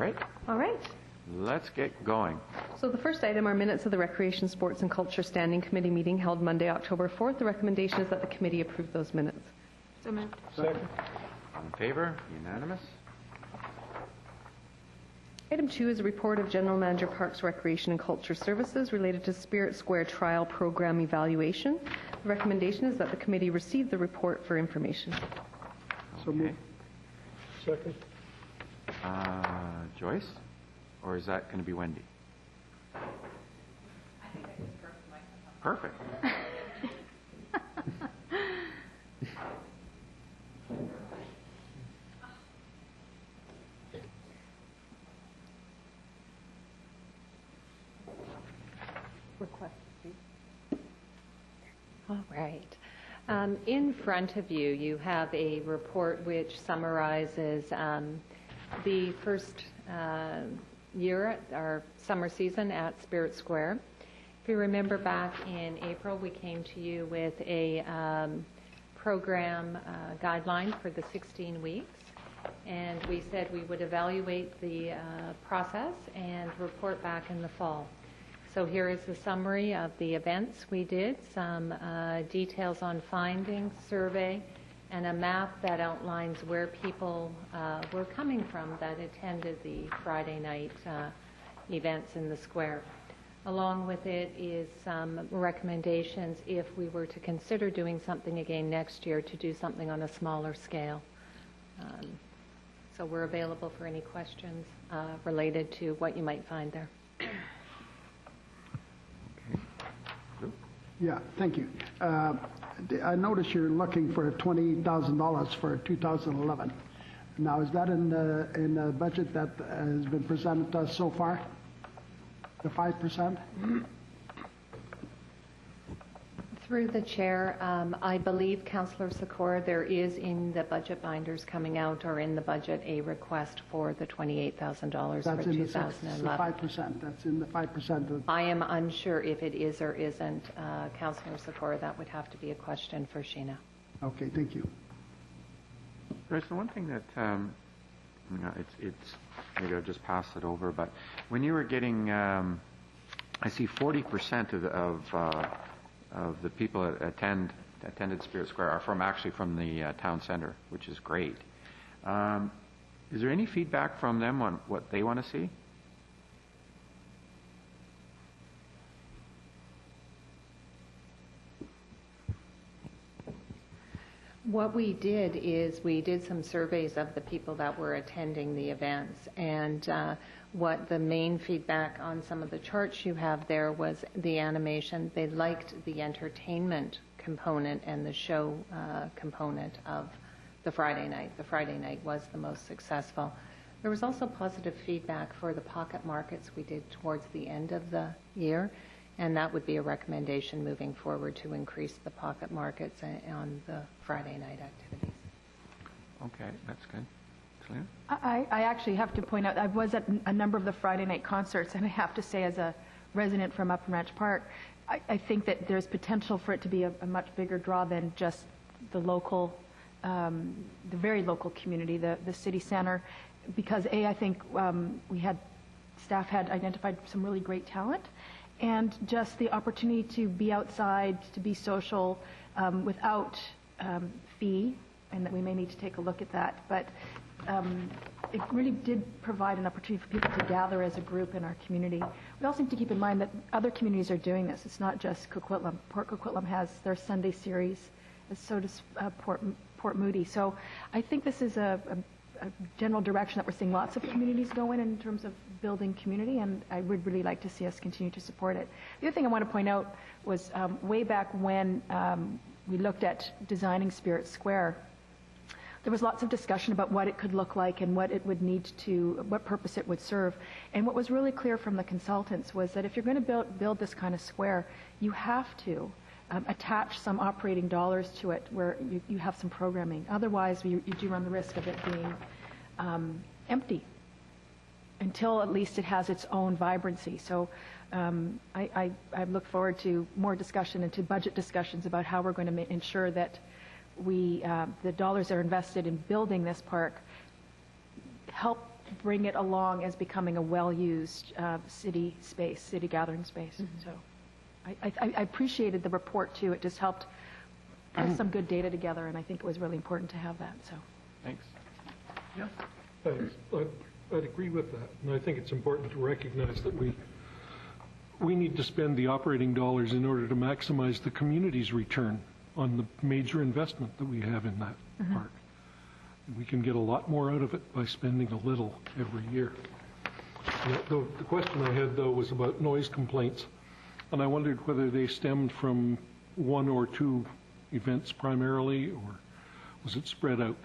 Great. All right. Let's get going. So the first item are minutes of the Recreation, Sports and Culture Standing Committee meeting held Monday, October 4th. The recommendation is that the committee approve those minutes. So moved. Second. All in favor? Unanimous. Item 2 is a report of General Manager Parks, Recreation and Culture Services related to Spirit Square Trial Program Evaluation. The recommendation is that the committee receive the report for information. So moved. Second. Joyce? Or is that going to be Wendy? I think I just broke the microphone. Perfect. Request, please. All right. In front of you, you have a report which summarizes the first year, our summer season at Spirit Square. If you remember back in April, we came to you with a program guideline for the 16 weeks. And we said we would evaluate the process and report back in the fall. So here is the summary of the events we did, some details on findings, survey, and a map that outlines where people were coming from that attended the Friday night events in the square. Along with it is some recommendations if we were to consider doing something again next year, to do something on a smaller scale. So we're available for any questions related to what you might find there. Yeah, thank you. I notice you're looking for $20,000 for 2011. Now, is that in the budget that has been presented to us so far? The 5%? Through the chair, I believe, Councillor Sikora, there is in the budget binders coming out or in the budget a request for the $28,000 for 2011. That's in the 5%. That's in the 5%. I am unsure if it is or isn't. Councillor Sikora, that would have to be a question for Sheena. Okay, thank you. There's the one thing that, it's maybe I'll just pass it over, but when you were getting, I see 40% of the people that attended Spirit Square are actually from the town center, which is great. Is there any feedback from them on what they want to see? What we did is we did some surveys of the people that were attending the events, and what the main feedback on some of the charts you have there was the animation. They liked the entertainment component and the show component of the Friday night. The Friday night was the most successful. There was also positive feedback for the pocket markets we did towards the end of the year, and that would be a recommendation moving forward to increase the pocket markets on the Friday night activities. Okay, that's good. Selena? I actually have to point out, I was at a number of the Friday night concerts, and I have to say, as a resident from Upper Ranch Park, I think that there's potential for it to be a much bigger draw than just the local, the very local community, the city center, because I think staff had identified some really great talent, and just the opportunity to be outside, to be social without fee, and that we may need to take a look at that. But it really did provide an opportunity for people to gather as a group in our community. We also need to keep in mind that other communities are doing this. It's not just Coquitlam. Port Coquitlam has their Sunday series, and so does Port Moody. So I think this is a general direction that we're seeing lots of communities go in terms of building community, and I would really like to see us continue to support it. The other thing I want to point out was way back when we looked at designing Spirit Square, there was lots of discussion about what it could look like and what it would need to, what purpose it would serve. And what was really clear from the consultants was that if you're going to build this kind of square, you have to attach some operating dollars to it where you have some programming. Otherwise, you do run the risk of it being empty until at least it has its own vibrancy. So I look forward to more discussion and to budget discussions about how we're going to ensure that the dollars that are invested in building this park help bring it along as becoming a well-used city space, city gathering space. So I appreciated the report too. It just helped put some good data together, and I think it was really important to have that. So Thanks. Thanks. I'd agree with that, and I think it's important to recognize that we need to spend the operating dollars in order to maximize the community's return on the major investment that we have in that park. We can get a lot more out of it by spending a little every year. The question I had, though, was about noise complaints, and I wondered whether they stemmed from one or two events primarily, or was it spread out?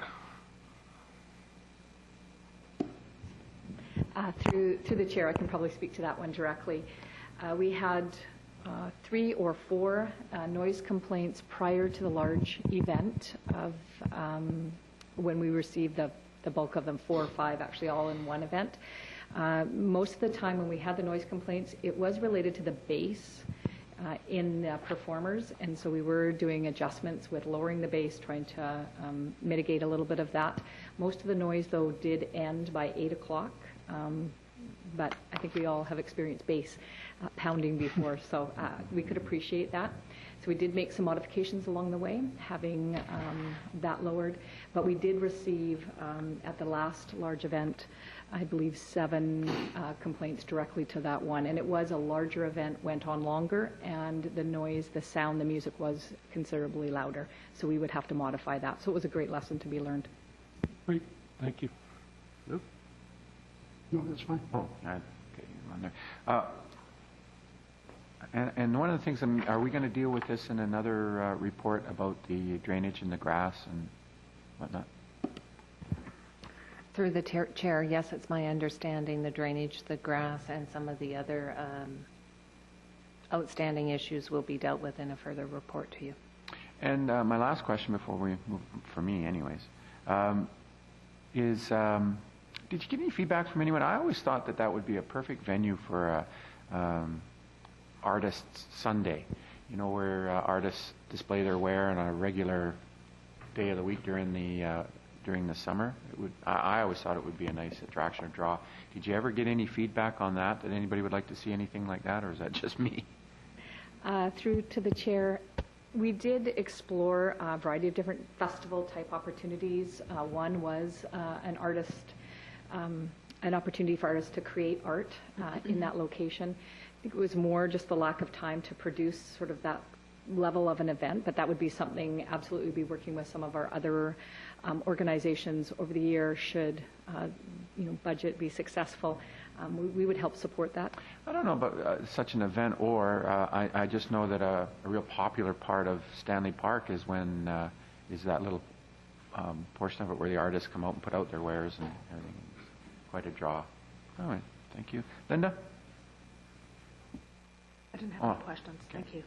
through the chair, I can probably speak to that one directly. We had 3 or 4 noise complaints prior to the large event of when we received the bulk of them, 4 or 5 actually, all in one event. Most of the time when we had the noise complaints, it was related to the bass in performers, and so we were doing adjustments with lowering the bass, trying to mitigate a little bit of that. Most of the noise, though, did end by 8 o'clock, but I think we all have experienced bass pounding before, so we could appreciate that. So we did make some modifications along the way, having that lowered, but we did receive at the last large event, I believe 7 complaints directly to that one, and it was a larger event, went on longer, and the noise, the sound, the music was considerably louder, so we would have to modify that. So it was a great lesson to be learned. Great, thank you. Luke? No, that's fine. Oh, okay, you're on there. And one of the things, are we going to deal with this in another report about the drainage and the grass and whatnot? Through the chair, yes, it's my understanding the drainage, the grass, and some of the other outstanding issues will be dealt with in a further report to you. And my last question before we move, for me anyways, is did you get any feedback from anyone? I always thought that would be a perfect venue for Artists Sunday, you know, where artists display their wares on a regular day of the week during the summer. I always thought it would be a nice attraction or draw. Did you ever get any feedback on that? That anybody would like to see anything like that, or is that just me? Through to the chair, we did explore a variety of different festival-type opportunities. One was an opportunity for artists to create art in that location. I think it was more just the lack of time to produce sort of that level of an event, but that would be something absolutely be working with some of our other organizations over the year should budget be successful. We would help support that. I don't know about such an event, or I just know that a real popular part of Stanley Park is when is that little portion of it where the artists come out and put out their wares and everything. It's quite a draw. All right, thank you. Linda? I didn't have any questions. Okay. Thank you.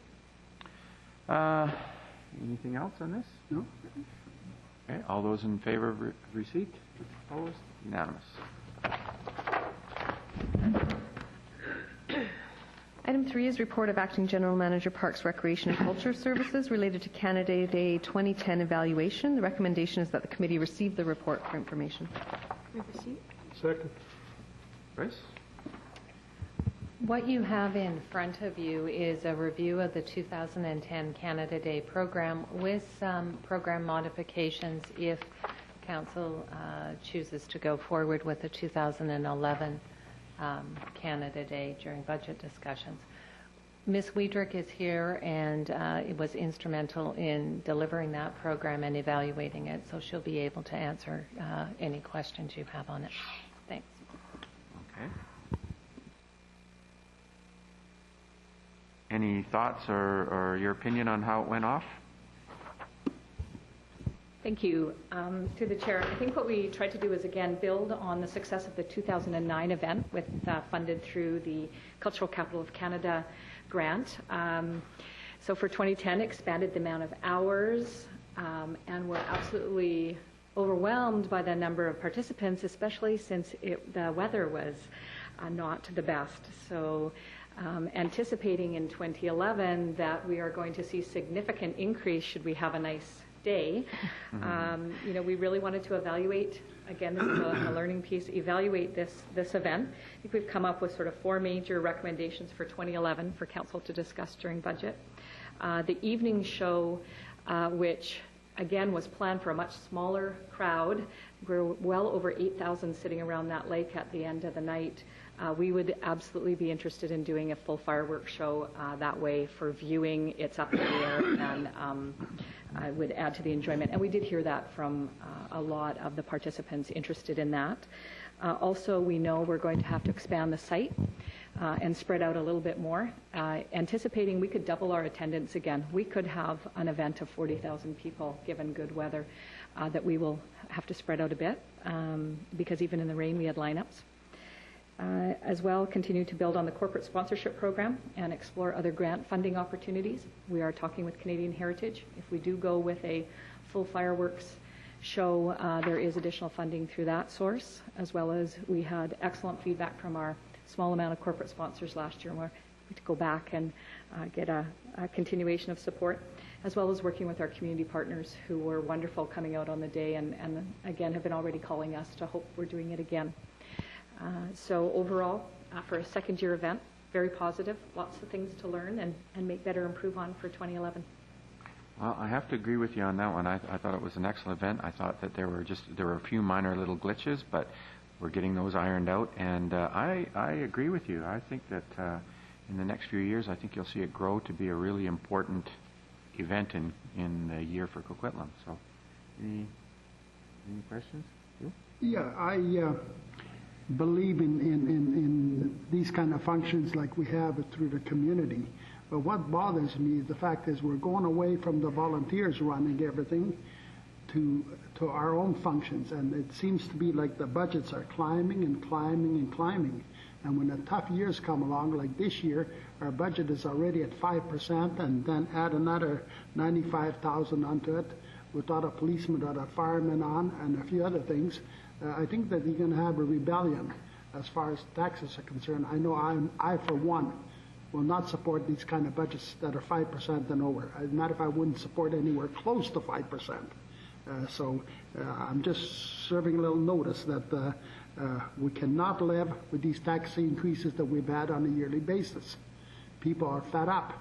Anything else on this? No. Okay, all those in favor of receipt? Opposed? Unanimous. Item 3 is report of Acting General Manager, Parks, Recreation and Culture Services related to Canada Day 2010 evaluation. The recommendation is that the committee receive the report for information. Second. Grace? What you have in front of you is a review of the 2010 Canada Day program with some program modifications if Council chooses to go forward with the 2011 Canada Day during budget discussions. Ms. Wiedrich is here and it was instrumental in delivering that program and evaluating it, so she'll be able to answer any questions you have on it. Thanks. Okay. Any thoughts or your opinion on how it went off? Thank you. To the chair, I think what we tried to do is, again, build on the success of the 2009 event with funded through the Cultural Capital of Canada grant. So for 2010, expanded the amount of hours, and we're absolutely overwhelmed by the number of participants, especially since the weather was not the best. So anticipating in 2011 that we are going to see significant increase should we have a nice day. We really wanted to evaluate, again, this is a learning piece, evaluate this event. I think we've come up with sort of 4 major recommendations for 2011 for council to discuss during budget. The evening show, which again was planned for a much smaller crowd. We're well over 8,000 sitting around that lake at the end of the night. We would absolutely be interested in doing a full fireworks show that way for viewing. It's up in the air, and I would add to the enjoyment. And we did hear that from a lot of the participants interested in that. Also, we know we're going to have to expand the site and spread out a little bit more, anticipating we could double our attendance again. We could have an event of 40,000 people, given good weather, that we will have to spread out a bit, because even in the rain we had lineups. As well, continue to build on the corporate sponsorship program and explore other grant funding opportunities. We are talking with Canadian Heritage. If we do go with a full fireworks show, there is additional funding through that source, as well as we had excellent feedback from our small amount of corporate sponsors last year, and we're going to go back and get a continuation of support, as well as working with our community partners who were wonderful coming out on the day and again have been already calling us to hope we're doing it again. So overall, for a second-year event, very positive, lots of things to learn and make better, improve on for 2011. Well, I have to agree with you on that one. I thought it was an excellent event. I thought that there were a few minor little glitches, but we're getting those ironed out. And I agree with you. I think that in the next few years, I think you'll see it grow to be a really important event in the year for Coquitlam. So, any questions? You? Yeah, I believe in these kind of functions like we have through the community. But what bothers me, the fact is we're going away from the volunteers running everything to our own functions. And it seems to be like the budgets are climbing and climbing and climbing. And when the tough years come along, like this year, our budget is already at 5%, and then add another 95,000 onto it, without a policeman, without a fireman on, and a few other things. I think that you're going to have a rebellion as far as taxes are concerned. I know I for one, will not support these kind of budgets that are 5% and over. Not if I wouldn't support anywhere close to 5%. So I'm just serving a little notice that we cannot live with these tax increases that we've had on a yearly basis. People are fed up.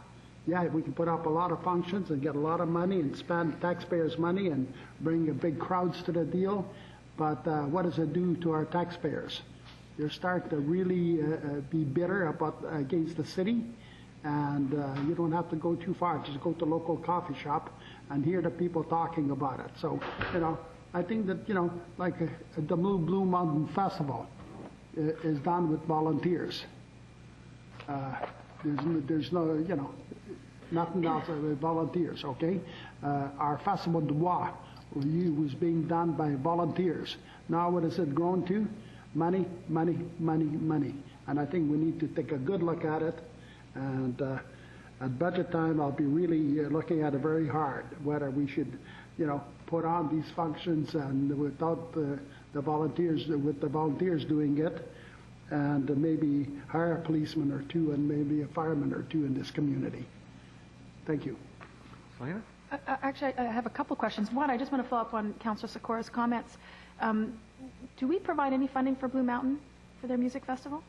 Yeah, we can put up a lot of functions and get a lot of money and spend taxpayers' money and bring big crowds to the deal, but what does it do to our taxpayers? You're starting to really be bitter against the city, and you don't have to go too far. Just go to a local coffee shop and hear the people talking about it. So, I think that, like the Blue Mountain Festival is done with volunteers. There's no, nothing else with volunteers, okay? Our Festival du Bois was being done by volunteers. Now what has it grown to? Money, money, money, money. And I think we need to take a good look at it. And at budget time, I'll be really looking at it very hard, whether we should, put on these functions and without the volunteers, with the volunteers doing it, and maybe hire a policeman or two and maybe a fireman or two in this community. Thank you. Selena? Actually, I have a couple questions. One, I just want to follow up on Councillor Sikora's comments. Do we provide any funding for Blue Mountain for their music festival?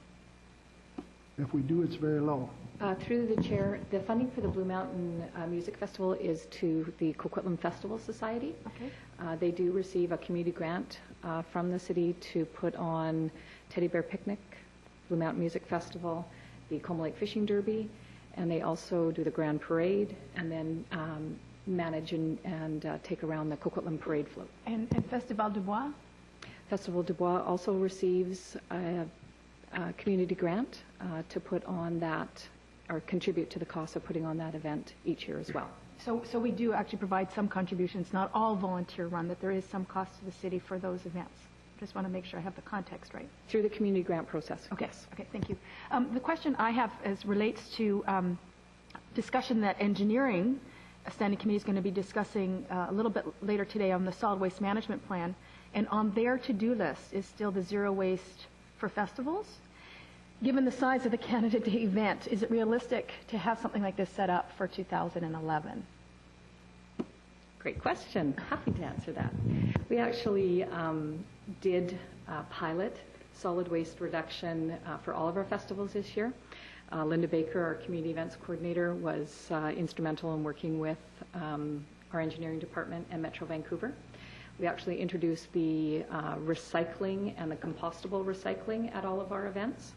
If we do, it's very low. Through the chair, the funding for the Blue Mountain Music Festival is to the Coquitlam Festival Society. Okay. They do receive a community grant from the city to put on Teddy Bear Picnic, Blue Mountain Music Festival, the Como Lake Fishing Derby, and they also do the Grand Parade, and then manage and take around the Coquitlam Parade float. And Festival du Bois? Festival du Bois also receives a community grant to put on that, or contribute to the cost of putting on that event each year as well. So we do actually provide some contributions, not all volunteer run, that there is some cost to the city for those events. Just want to make sure I have the context right. Through the community grant process. Okay. Yes. Okay, thank you. The question I have relates to discussion that engineering standing committee is going to be discussing a little bit later today on the solid waste management plan, and on their to-do list is still the zero waste for festivals. Given the size of the Canada Day event, is it realistic to have something like this set up for 2011? Great question. Happy to answer that. We actually did pilot solid waste reduction for all of our festivals this year. Linda Baker, our community events coordinator, was instrumental in working with our engineering department and Metro Vancouver. We actually introduced the recycling and the compostable recycling at all of our events,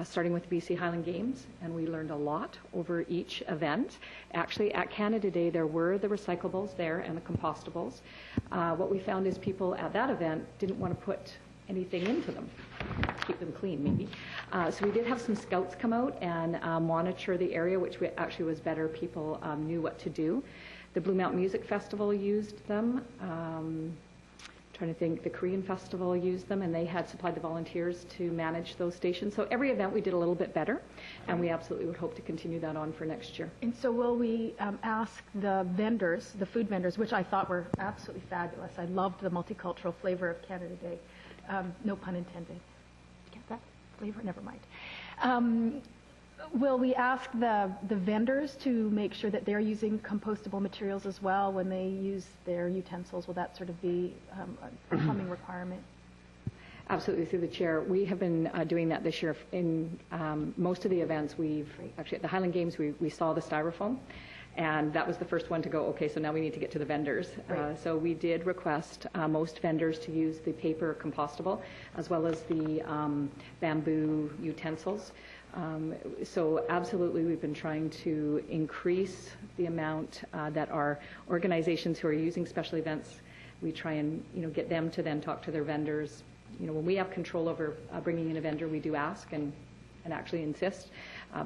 starting with BC Highland Games, and we learned a lot over each event. Actually, at Canada Day, there were the recyclables there and the compostables. What we found is people at that event didn't want to put anything into them, keep them clean maybe. So we did have some scouts come out and monitor the area, which actually was better. People knew what to do. The Blue Mountain Music Festival used them. Trying to think, the Korean Festival used them, and they had supplied the volunteers to manage those stations. So every event we did a little bit better, and we absolutely would hope to continue that on for next year. And so will we ask the vendors, the food vendors, which I thought were absolutely fabulous. I loved the multicultural flavor of Canada Day. No pun intended. Get that flavor? Never mind. Will we ask the vendors to make sure that they're using compostable materials as well when they use their utensils? Will that sort of be a plumbing requirement? Absolutely, through the chair. We have been doing that this year. In most of the events, actually at the Highland Games, we saw the styrofoam, and that was the first one to go, okay, so now we need to get to the vendors. Right. So we did request most vendors to use the paper compostable, as well as the bamboo utensils. So absolutely, we've been trying to increase the amount that our organizations who are using special events, we try and get them to then talk to their vendors. When we have control over bringing in a vendor, we do ask and actually insist.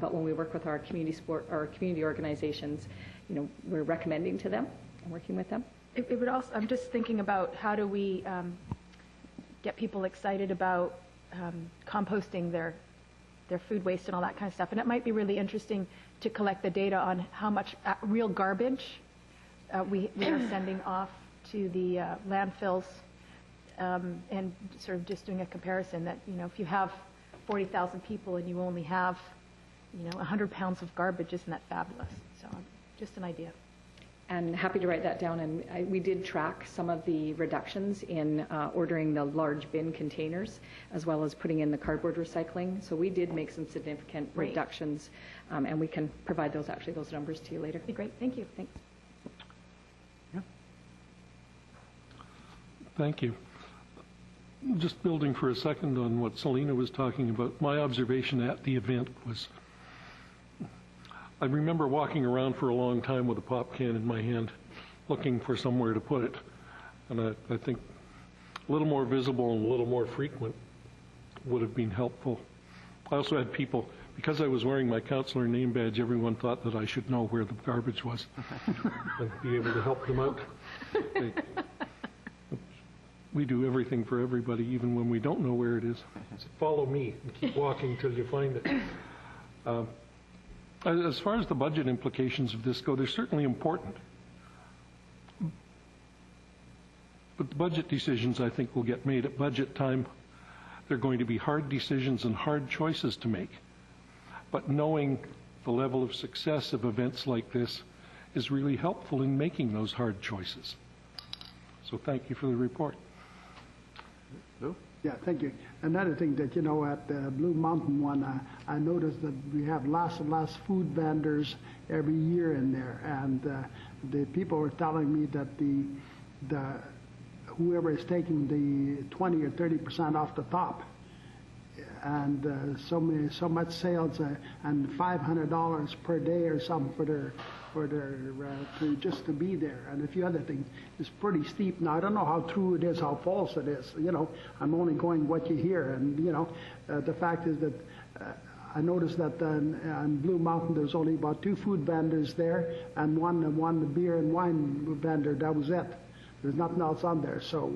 But when we work with our community organizations, we're recommending to them and working with them. It would also. I'm just thinking about how do we get people excited about composting their food waste and all that kind of stuff. And it might be really interesting to collect the data on how much real garbage we are sending off to the landfills, and sort of just doing a comparison that, if you have 40,000 people and you only have, 100 pounds of garbage, isn't that fabulous? So just an idea. And happy to write that down. And we did track some of the reductions in ordering the large bin containers, as well as putting in the cardboard recycling. So we did make some significant reductions, and we can provide those numbers to you later. That'd be great. Thank you. Thanks. Yeah. Thank you. Just building for a second on what Selena was talking about, my observation at the event was, I remember walking around for a long time with a pop can in my hand, looking for somewhere to put it. And I think a little more visible and a little more frequent would have been helpful. I also had people, because I was wearing my counselor name badge, everyone thought that I should know where the garbage was and be able to help them out. We do everything for everybody, even when we don't know where it is. So follow me and keep walking till you find it. As far as the budget implications of this go, they're certainly important. But the budget decisions, I think, will get made at budget time. They're going to be hard decisions and hard choices to make. But knowing the level of success of events like this is really helpful in making those hard choices. So thank you for the report. Lou? Yeah, thank you. Another thing that, at the Blue Mountain one, I noticed that we have lots and lots of food vendors every year in there. And the people were telling me that the whoever is taking the 20 or 30% off the top, and so much sales, and $500 per day or something for their just to be there, and a few other things. It's pretty steep. Now I don't know how true it is, how false it is. I'm only going what you hear, and the fact is that I noticed that on Blue Mountain there's only about 2 food vendors there, and one beer and wine vendor. That was it. There's nothing else on there. So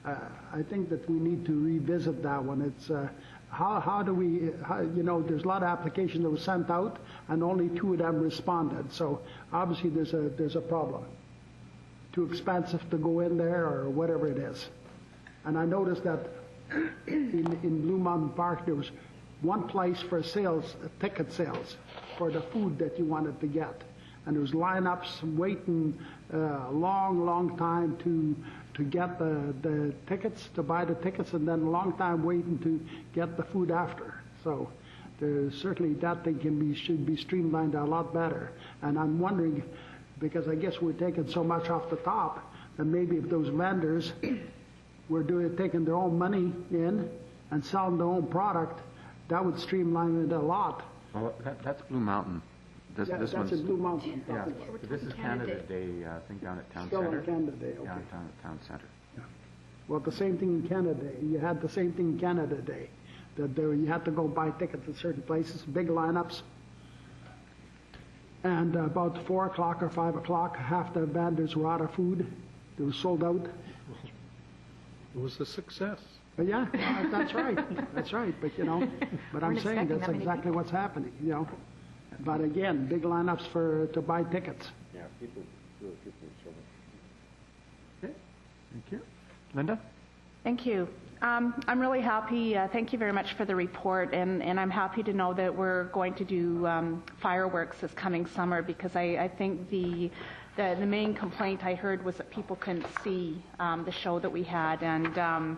I think that we need to revisit that one. It's how do we, there's a lot of applications that were sent out and only 2 of them responded. So obviously there's a problem. Too expensive to go in there or whatever it is. And I noticed that in Blue Mountain Park there was one place for ticket sales for the food that you wanted to get. and there was lineups waiting a long time to get the tickets, to buy the tickets, and then a long time waiting to get the food after. So certainly that thing should be streamlined a lot better. And I'm wondering, because I guess we're taking so much off the top, that maybe if those vendors were taking their own money in and selling their own product, that would streamline it a lot. Well, that's Blue Mountain. This That's one's, in Blue Mountain. yeah, this is Canada Day, I think down at Town Still Centre. on Canada Day, okay. Yeah, down at Town Centre. Well, the same thing in Canada Day. You had the same thing in Canada Day. That you had to go buy tickets at certain places, big lineups. And about 4 o'clock or 5 o'clock, half the vendors were out of food. They were sold out. It was a success. But yeah, that's right. That's right. But but I'm saying that's exactly what's happening. But again, big lineups to buy tickets. Yeah, people show up. Okay, thank you. Linda? Thank you. I'm really happy. Thank you very much for the report, and I'm happy to know that we're going to do fireworks this coming summer, because I think the main complaint I heard was that people couldn't see the show that we had, and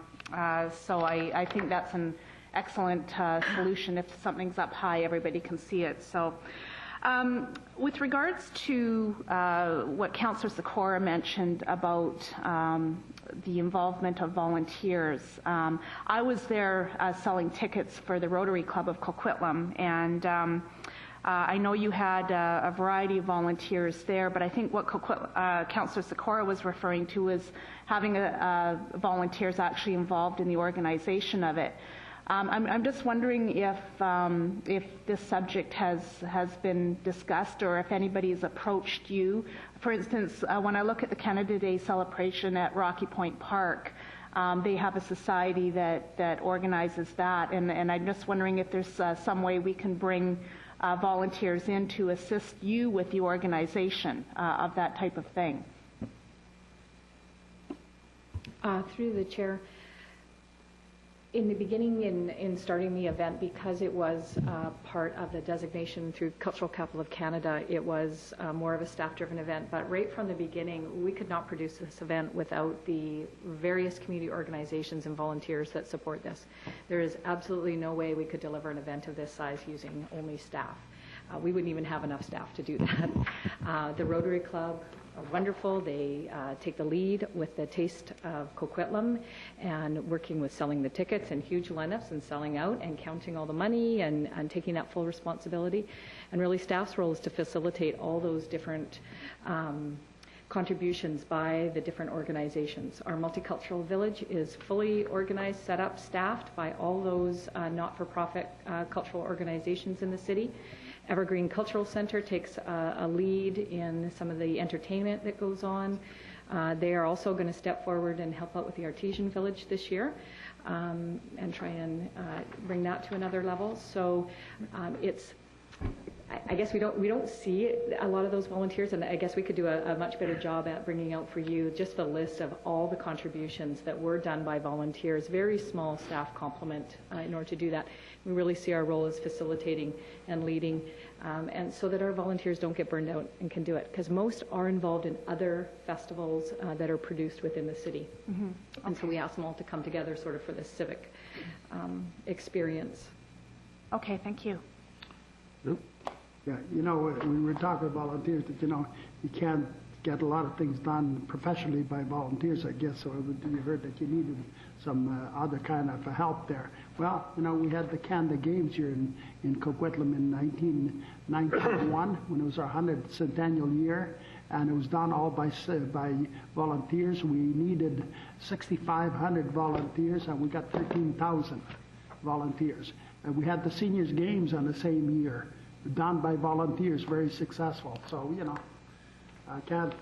so I think that's an excellent solution. If something's up high, everybody can see it. So with regards to what Councillor Sikora mentioned about the involvement of volunteers, I was there selling tickets for the Rotary Club of Coquitlam, and I know you had a variety of volunteers there, but I think what Councillor Sikora was referring to was having volunteers actually involved in the organization of it. I'm just wondering if this subject has been discussed, or if anybody has approached you. For instance, when I look at the Canada Day celebration at Rocky Point Park, they have a society that organizes that, and I'm just wondering if there's some way we can bring volunteers in to assist you with the organization of that type of thing. Through the chair, in the beginning, in starting the event, because it was part of the designation through Cultural Capital of Canada, it was more of a staff-driven event. But right from the beginning, we could not produce this event without the various community organizations and volunteers that support this. There is absolutely no way we could deliver an event of this size using only staff. We wouldn't even have enough staff to do that. The Rotary Club are wonderful. They take the lead with the Taste of Coquitlam and working with selling the tickets and huge lineups and selling out and counting all the money and taking that full responsibility. And really staff's role is to facilitate all those different contributions by the different organizations. Our multicultural village is fully organized, set up, staffed by all those not-for-profit cultural organizations in the city. Evergreen Cultural Center takes a lead in some of the entertainment that goes on. They are also going to step forward and help out with the Artesian Village this year and try and bring that to another level. So I guess we don't see a lot of those volunteers, and I guess we could do a much better job at bringing out for you just the list of all the contributions that were done by volunteers. Very small staff complement in order to do that. We really see our role as facilitating and leading, and so that our volunteers don't get burned out and can do it, because most are involved in other festivals that are produced within the city. Mm-hmm. And so we ask them all to come together sort of for this civic experience. Okay, thank you. Lou? Yeah, we were talking about volunteers, that, you can't get a lot of things done professionally by volunteers, I guess. So you heard that you needed some other kind of help there. Well, we had the Canada Games here in Coquitlam in 1991, when it was our 100th centennial year, and it was done all by volunteers. We needed 6,500 volunteers, and we got 13,000 volunteers. And we had the Seniors Games on the same year, done by volunteers, very successful. So, I can't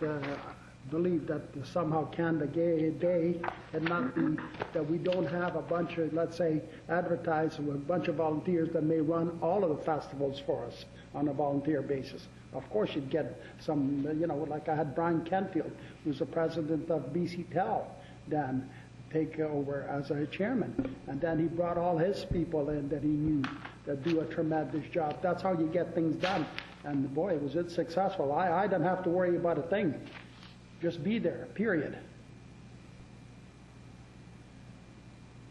believe that somehow Canada Day cannot be, that we don't have a bunch of, let's say, advertise with a bunch of volunteers that may run all of the festivals for us on a volunteer basis. Of course, you'd get some, like I had Brian Kentfield, who's the president of BC Tel, then take over as a chairman. And then he brought all his people in that he knew that do a tremendous job. That's how you get things done. And boy, was it successful. I didn't have to worry about a thing. Just be there, period.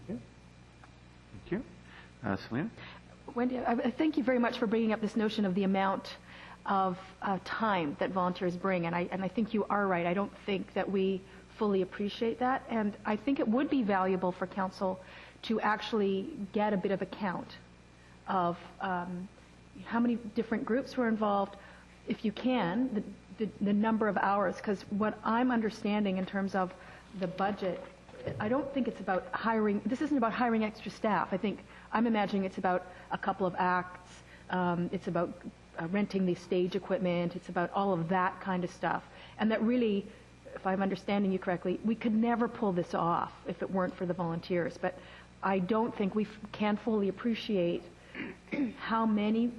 Thank you. Selena? Wendy, I thank you very much for bringing up this notion of the amount of time that volunteers bring, and I think you are right. I don't think that we fully appreciate that, and I think it would be valuable for council to actually get a bit of a count of how many different groups were involved, if you can, the number of hours, because what I'm understanding in terms of the budget, I don't think it's about hiring, this isn't about hiring extra staff. I'm imagining it's about a couple of acts, it's about renting the stage equipment, it's about all of that kind of stuff. And that really, if I'm understanding you correctly, we could never pull this off if it weren't for the volunteers. But I don't think we can fully appreciate how many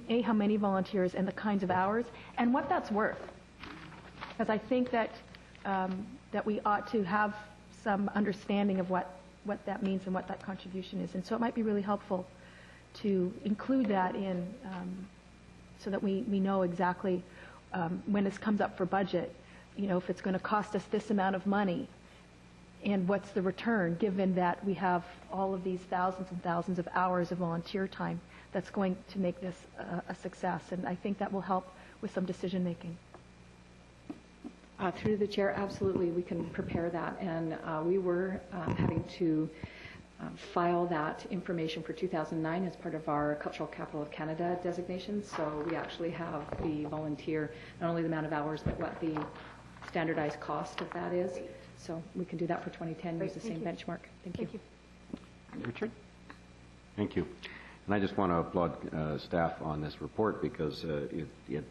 volunteers and the kinds of hours and what that's worth. Because I think that that we ought to have some understanding of what that means and what that contribution is. And so it might be really helpful to include that in so that we know exactly when this comes up for budget, if it's going to cost us this amount of money and what's the return, given that we have all of these thousands and thousands of hours of volunteer time that's going to make this a success. And I think that will help with some decision making. Through the chair, absolutely, we can prepare that. And we were having to file that information for 2009 as part of our Cultural Capital of Canada designation. So we actually have the volunteer, not only the amount of hours, but what the standardized cost of that is. So we can do that for 2010, use the same benchmark. Thank you. Richard? Thank you. And I just want to applaud staff on this report because it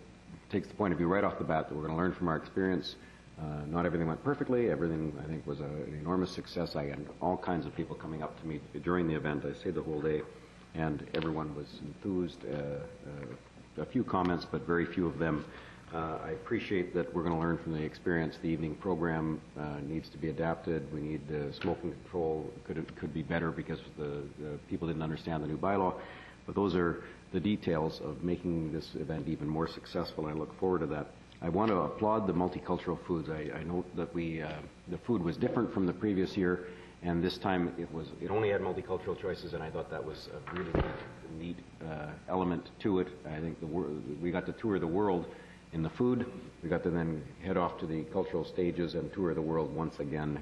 takes the point of view right off the bat that we're going to learn from our experience. Not everything went perfectly. Everything, I think, was an enormous success. I had all kinds of people coming up to me during the event. I stayed the whole day, and everyone was enthused. A few comments, but very few of them. I appreciate that we're going to learn from the experience. The evening program needs to be adapted. We need smoking control could be better because the people didn't understand the new bylaw. But those are the details of making this event even more successful. I look forward to that. I want to applaud the multicultural foods. I note that the food was different from the previous year, and this time it only had multicultural choices, and I thought that was a really neat element to it. I think we got to tour the world in the food. We got to then head off to the cultural stages and tour the world once again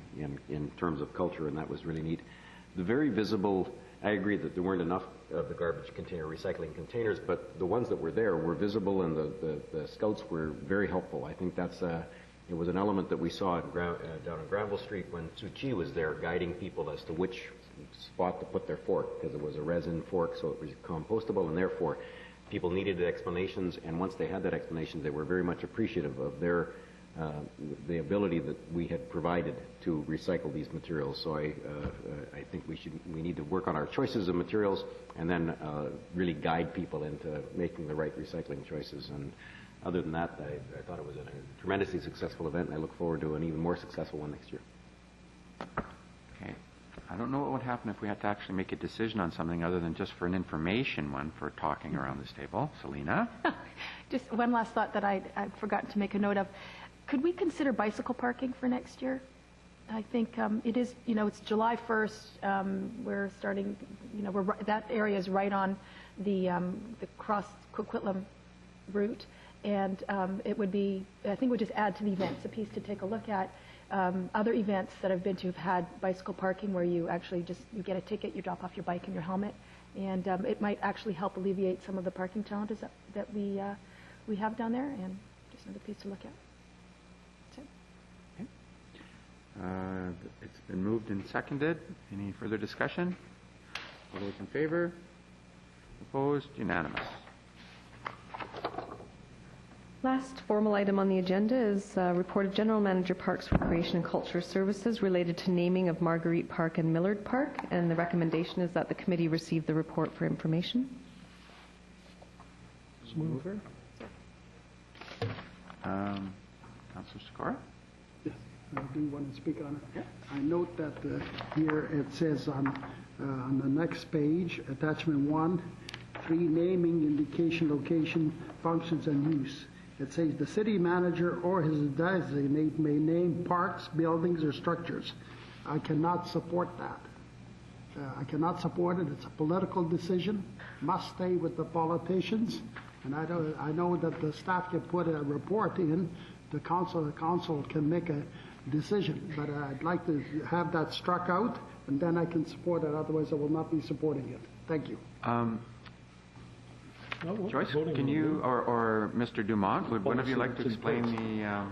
in terms of culture, and that was really neat. The very visible, I agree that there weren't enough of the garbage container recycling containers, but the ones that were there were visible, and the scouts were very helpful. I think it was an element that we saw down on Granville Street when Suu Kyi was there guiding people as to which spot to put their fork, because it was a resin fork, so it was compostable, and therefore people needed explanations, and once they had that explanation, they were very much appreciative of the ability that we had provided to recycle these materials. So I think we need to work on our choices of materials and then really guide people into making the right recycling choices. And other than that, I thought it was a tremendously successful event, and I look forward to an even more successful one next year. Okay. I don't know what would happen if we had to actually make a decision on something other than just for an information one for talking around this table. Selena? Just one last thought that I'd forgotten to make a note of. Could we consider bicycle parking for next year? I think it is, it's July 1st. We're starting, that area is right on the cross Coquitlam route. And it would be, I think, would just add to the events a piece to take a look at. Other events that I've been to have had bicycle parking where you actually you get a ticket, you drop off your bike and your helmet. And it might actually help alleviate some of the parking challenges that we have down there, and just another piece to look at. It's been moved and seconded. Any further discussion? All those in favor? Opposed? Unanimous. Last formal item on the agenda is report of General Manager Parks, Recreation and Culture Services related to naming of Marguerite Park and Millard Park, and the recommendation is that the committee receive the report for information. Mover. Councilor Sikora? Yes, I do want to speak on it. Yeah. I note that here it says on the next page, attachment 1, 3, naming, indication, location, functions, and use. It says the city manager or his designate may name parks, buildings, or structures. I cannot support that. I cannot support it. It's a political decision. Must stay with the politicians. And I know that the staff can put a report in. The council can make a decision. But I'd like to have that struck out, and then I can support it. Otherwise, I will not be supporting it. Thank you. Joyce, can you, or Mr. Dumont, would one of you like to explain the...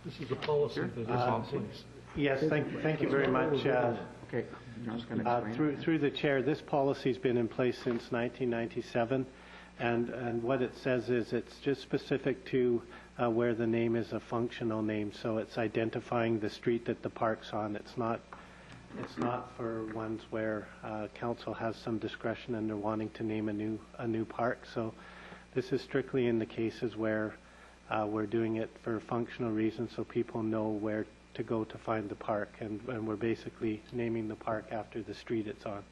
This is a policy that is in place. Yes, thank you very much. Okay, I'm just going to explain. Through the chair, this policy's been in place since 1997, and what it says is it's just specific to where the name is a functional name, so it's identifying the street that the park's on. It's not for ones where council has some discretion and they're wanting to name a new park. So this is strictly in the cases where we're doing it for functional reasons, so people know where to go to find the park, and we're basically naming the park after the street it's on.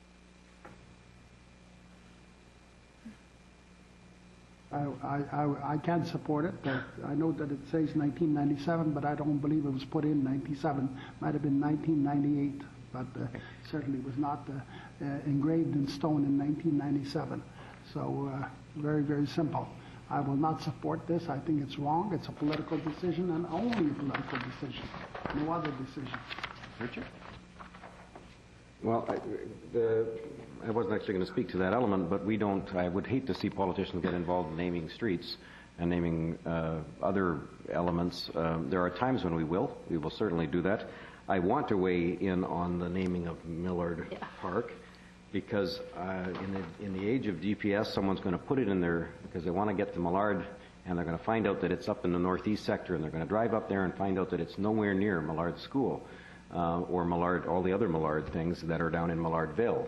I can support it. I know that it says 1997, but I don't believe it was put in 97. Might have been 1998, but certainly was not engraved in stone in 1997. So very, very simple. I will not support this. I think it's wrong. It's a political decision, and only a political decision. No other decision. Richard? Well, I wasn't actually going to speak to that element, but I would hate to see politicians get involved in naming streets and naming other elements. There are times when we will certainly do that. I want to weigh in on the naming of Millard Park, because in the age of GPS, someone's going to put it in there because they want to get to Millard, and they're going to find out that it's up in the northeast sector, and they're going to drive up there and find out that it's nowhere near Millard School or Millard, all the other Millard things that are down in Millardville.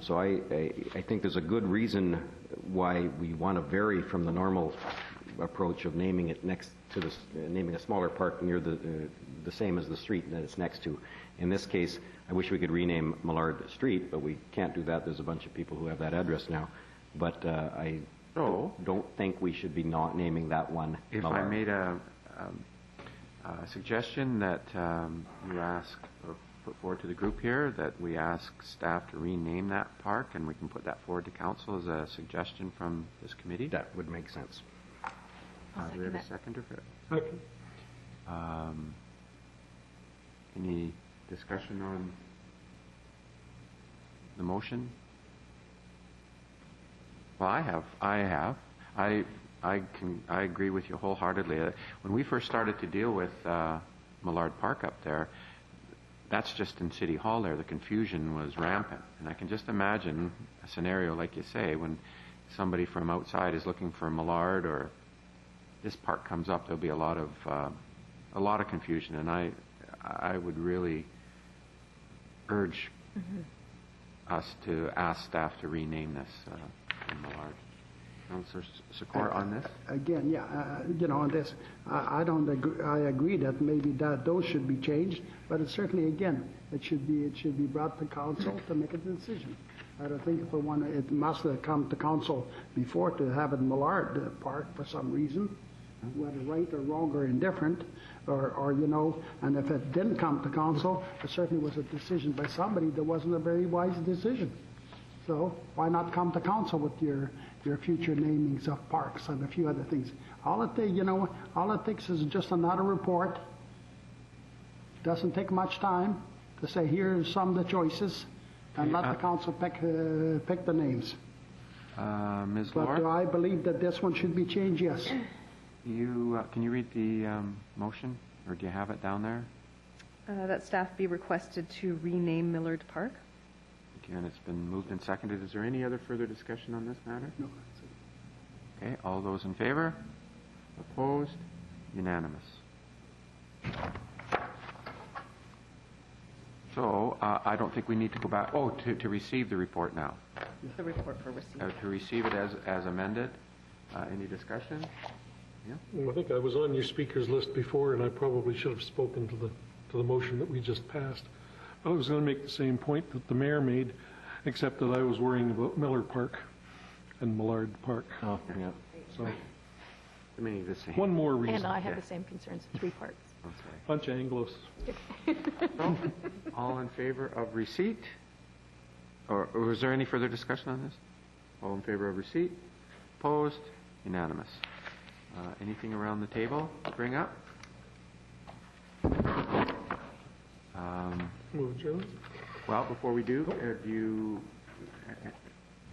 So I think there's a good reason why we want to vary from the normal approach of naming it next to naming a smaller park near the same as the street that it's next to. In this case, I wish we could rename Millard Street, but we can't do that. There's a bunch of people who have that address now. But I don't think we should be not naming that one If Millard. I made a suggestion that you ask or put forward to the group here, that we ask staff to rename that park, and we can put that forward to council as a suggestion from this committee. That would make sense. Do we have a seconder for it? Okay. Any discussion on the motion? Well, I have. I agree with you wholeheartedly. When we first started to deal with Millard Park up there, that's just in City Hall there. The confusion was rampant. And I can just imagine a scenario like you say, when somebody from outside is looking for Millard or this park comes up, there'll be a lot of confusion. And I would really urge us to ask staff to rename this in Millard. Councillor Secor on this? Again, on this, I don't agree. I agree that maybe those should be changed, but it certainly, again, it should be brought to council to make a decision. I don't think it must have come to council before to have it Millard Park for some reason, whether right or wrong or indifferent, or and if it didn't come to council, it certainly was a decision by somebody that wasn't a very wise decision. So why not come to council with your future namings of parks and a few other things? All it takes is just another report. Doesn't take much time to say here's some of the choices, and let the council pick the names. Ms. But Lord, do I believe that this one should be changed? Yes. can you read the motion, or do you have it down there? That staff be requested to rename Millard Park. Again, it's been moved and seconded. Is there any other further discussion on this matter? No. Okay, all those in favor? Opposed? Unanimous. So, I don't think we need to go back, to receive the report now. The report for receipt. To receive it as amended. Any discussion? Yeah? Well, I think I was on your speakers list before, and I probably should have spoken to the motion that we just passed. I was going to make the same point that the mayor made, except that I was worrying about Millard Park. and Millard Park. Oh, yeah. So I mean, the same. one more reason. And I have the same concerns, 3 parts. Okay. Bunch of Anglos. So, all in favor of receipt? Or was there any further discussion on this? All in favor of receipt? Opposed? Unanimous. Anything around the table to bring up? Move adjourned. Well, before we do you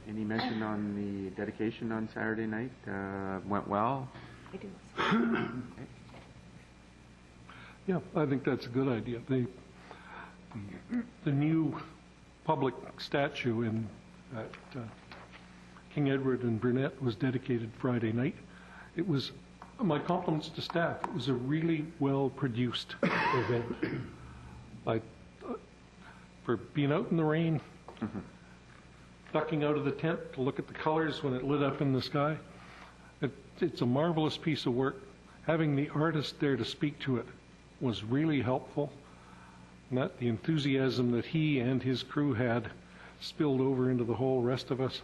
any mention on the dedication on Saturday night? Went well? Yeah, I think that's a good idea. The new public statue at King Edward and Burnett was dedicated Friday night. It was, my compliments to staff, it was a really well-produced event. For being out in the rain, ducking out of the tent to look at the colors when it lit up in the sky, it's a marvelous piece of work. Having the artist there to speak to it was really helpful. And that the enthusiasm that he and his crew had spilled over into the whole rest of us.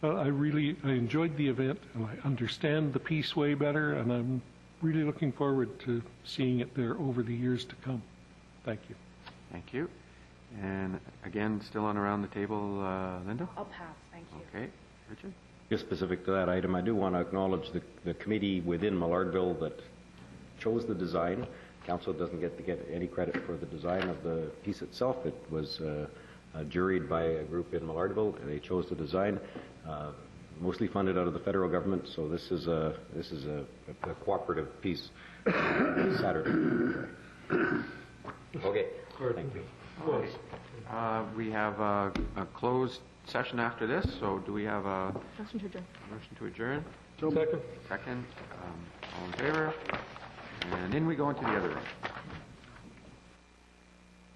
I enjoyed the event, and I understand the piece way better, and I'm really looking forward to seeing it there over the years to come. Thank you. Thank you. And again, still on around the table, Linda? I'll pass, thank you. Okay. Richard? Just specific to that item, I do want to acknowledge the committee within Millardville that chose the design. Council doesn't get to get any credit for the design of the piece itself. It was juried by a group in Millardville, and they chose the design. Mostly funded out of the federal government, so this is a cooperative piece. Saturday. Okay. Thank you. We have a closed session after this, so do we have a Motion to adjourn. motion to adjourn? Second. Second. All in favor? And in we go into the other room.